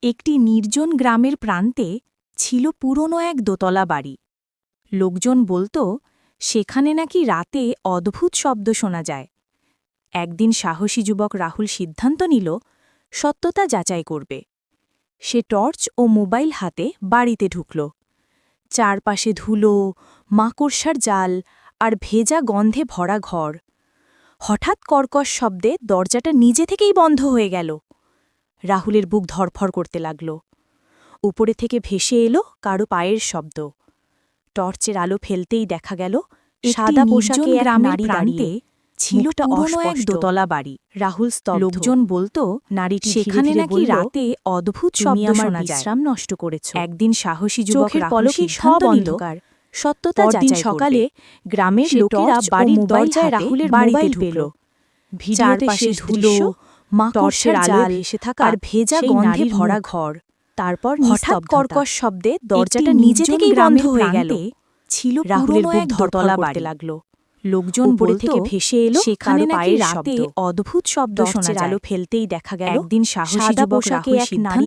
একটি নির্জন গ্রামের প্রান্তে ছিল পুরনো এক দোতলা বাড়ি। লোকজন বলতো সেখানে নাকি রাতে অদ্ভুত শব্দ শোনা যায়। একদিন সাহসী যুবক রাহুল সিদ্ধান্ত নিল সত্যতা যাচাই করবে। সে টর্চ ও মোবাইল হাতে বাড়িতে ঢুকল। চারপাশে ধুলো, মাকড়সার জাল আর ভেজা গন্ধে ভরা ঘর। হঠাৎ কর্কশ শব্দে দরজাটা নিজে থেকেই বন্ধ হয়ে গেল। রাহুলের বুক ধড়ফড় করতে লাগল। উপরে থেকে ভেসে এলো কারো পায়ের শব্দ। টর্চের আলো ফেলতেই দেখা গেল সাদা পোশাকে এক নারী দাঁড়িয়ে ছিল পুরনো এক দোতলা বাড়ি। রাহুল স্তব্ধ। লোকজন বলতো নারীটি সেখানে নাকি রাতে অদ্ভুত শব্দ শোনা যায়। বিশ্রাম নষ্ট করেছ। একদিন সাহসী যুবকের পলকে সব অন্ধকার। সত্যতা যাচাই সকালে গ্রামের লোকেরা বাড়ির দরজায় রাহুলের বাড়িতে পেল। চারপাশে ধুলো, মাকড়সার জাল ভেসে থাকা আর ভেজা গন্ধে ভরা ঘর। তারপর হঠাৎ কর্কশ শব্দে দরজাটা নিজে থেকেই বন্ধ হয়ে গেল। ছিল রাহুলের বুক ধড়ফড় করতে লাগল। লোকজন উপরে থেকে ভেসে এলো সেখানে নাকি রাতে অদ্ভুত শব্দ শোনা যায়। আলো ফেলতেই দেখা গেল একদিন সাহসী যুবক রাহুল সিদ্ধান্ত